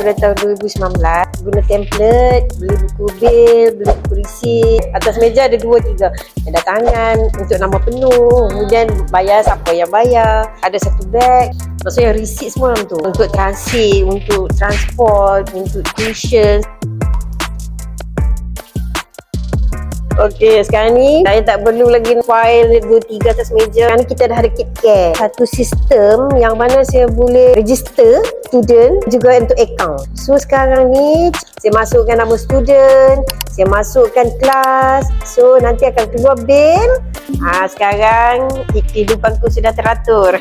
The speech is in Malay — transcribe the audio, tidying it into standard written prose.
pada tahun 2019. Guna template, beli buku bil, beli buku receipt. Atas meja ada 2-3 tanda tangan untuk nama penuh. Kemudian bayar siapa yang bayar. Ada satu beg, maksudnya receipt semua dalam tu. Untuk transit, untuk transport, untuk tuition. Okey, sekarang ni saya tak perlu lagi file 2-3 atas meja. Sekarang ni kita dah ada KitCare. Satu sistem yang mana saya boleh register student juga untuk account. So sekarang ni saya masukkan nama student, saya masukkan kelas. So nanti akan keluar bil. Sekarang kehidupanku sudah teratur.